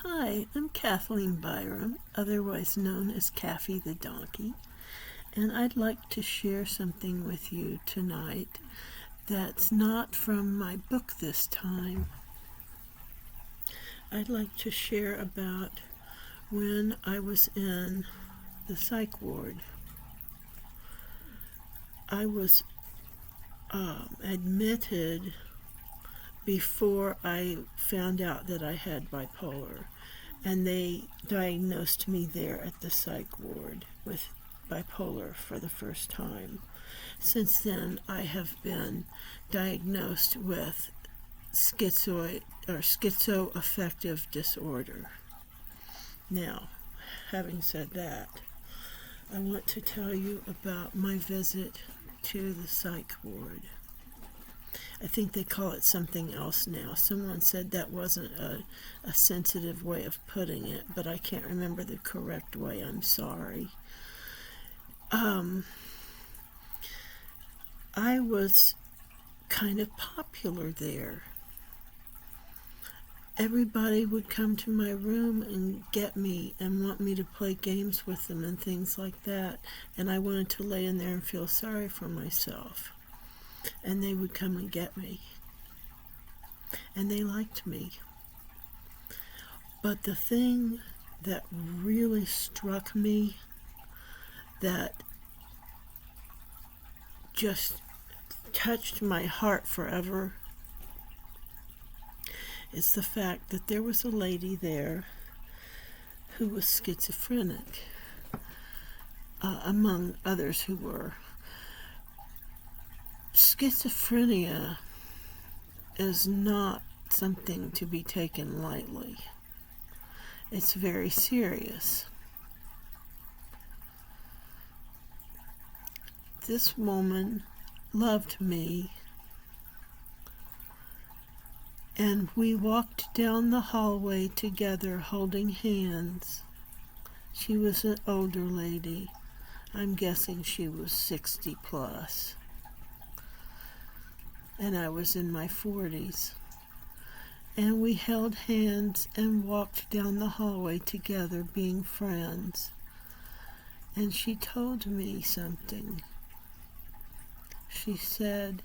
Hi, I'm Kathleen Byram, otherwise known as Kaffy the Dawnkey, and I'd like to share something with you tonight that's not from my book this time. I'd like to share about when I was in the Psych Ward. I was admitted before I found out that I had bipolar, and they diagnosed me there at the Psych Ward with bipolar for the first time. Since then, I have been diagnosed with schizoaffective disorder. Now, having said that, I want to tell you about my visit to the Psych Ward. I think they call it something else now. Someone said that wasn't a sensitive way of putting it, but I can't remember the correct way. I'm sorry. I was kind of popular there. Everybody would come to my room and get me and want me to play games with them and things like that, and I wanted to lay in there and feel sorry for myself. And they would come and get me. And they liked me. But the thing that really struck me, that just touched my heart forever, is the fact that there was a lady there who was schizophrenic, among others who were. Schizophrenia is not something to be taken lightly. It's very serious. This woman loved me, and we walked down the hallway together holding hands. She was an older lady. I'm guessing she was 60 plus. And I was in my 40s. And we held hands and walked down the hallway together, being friends. And she told me something. She said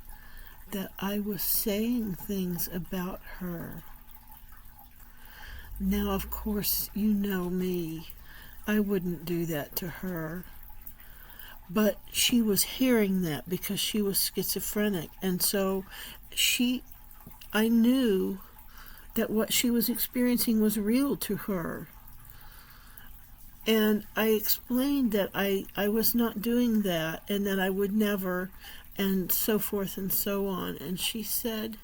that I was saying things about her. Now, of course, you know me. I wouldn't do that to her. But she was hearing that because she was schizophrenic, and so I knew that what she was experiencing was real to her. And I explained that I was not doing that, and that I would never, and so forth and so on. And she said,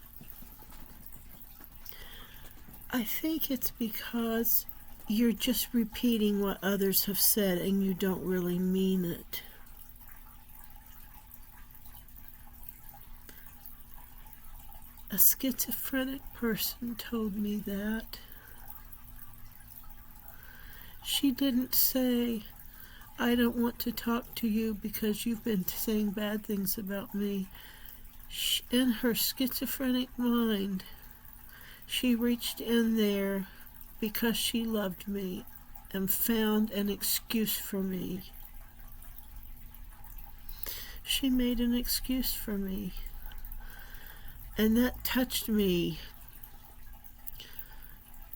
I think it's because you're just repeating what others have said and you don't really mean it. A schizophrenic person told me that. She didn't say, I don't want to talk to you because you've been saying bad things about me. In her schizophrenic mind, she reached in there because she loved me and found an excuse for me. She made an excuse for me. And that touched me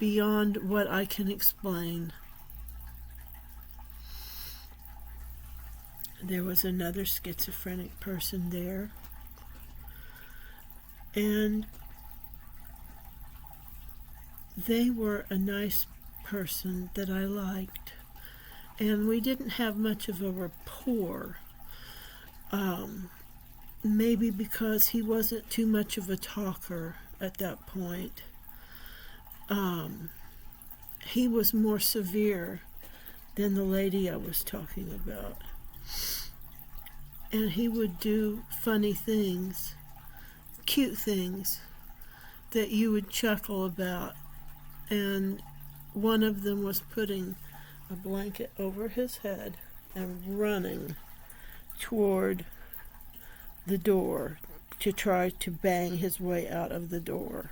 beyond what I can explain. There was another schizophrenic person there, and they were a nice person that I liked, and we didn't have much of a rapport. Maybe because he wasn't too much of a talker at that point. He was more severe than the lady I was talking about. And he would do funny things, cute things, that you would chuckle about. And one of them was putting a blanket over his head and running toward the door to try to bang his way out of the door.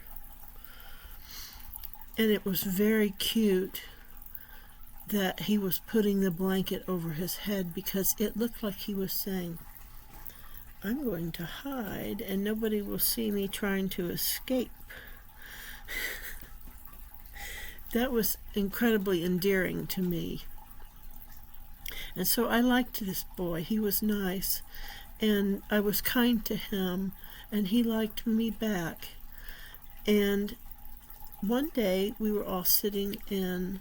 And it was very cute that he was putting the blanket over his head, because it looked like he was saying, I'm going to hide and nobody will see me trying to escape. That was incredibly endearing to me. And so I liked this boy. He was nice, and I was kind to him, and he liked me back. And one day we were all sitting in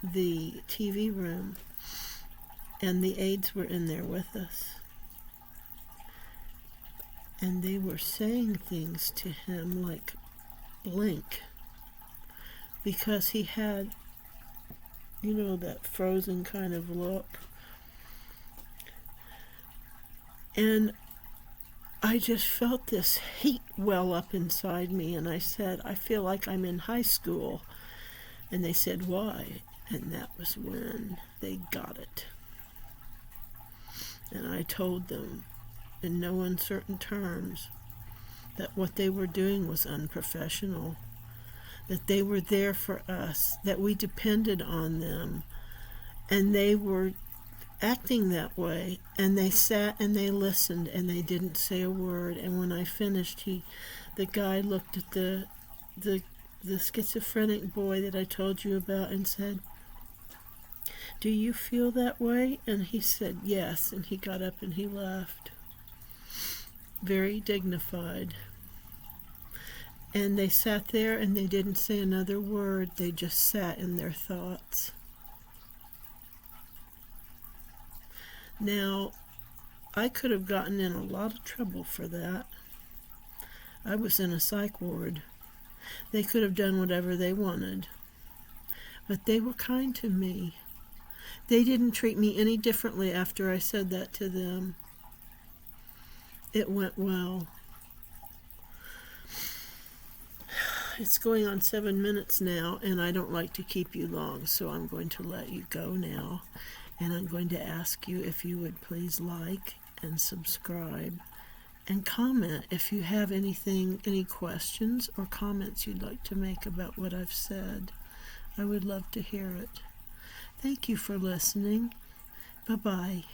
the TV room, and the aides were in there with us. And they were saying things to him like, blink, because he had, that frozen kind of look. And I just felt this heat well up inside me, and I said, I feel like I'm in high school. And they said, why? And that was when they got it. And I told them in no uncertain terms that what they were doing was unprofessional, that they were there for us, that we depended on them, and they were acting that way. And they sat and they listened and they didn't say a word. And when I finished, the guy looked at the schizophrenic boy that I told you about and said, do you feel that way? And he said yes, and he got up and he left, very dignified. And they sat there and they didn't say another word. They just sat in their thoughts. Now, I could have gotten in a lot of trouble for that. I was in a psych ward. They could have done whatever they wanted. But they were kind to me. They didn't treat me any differently after I said that to them. It went well. It's going on 7 minutes now, and I don't like to keep you long, so I'm going to let you go now. And I'm going to ask you if you would please like and subscribe and comment if you have any questions or comments you'd like to make about what I've said. I would love to hear it. Thank you for listening. Bye-bye.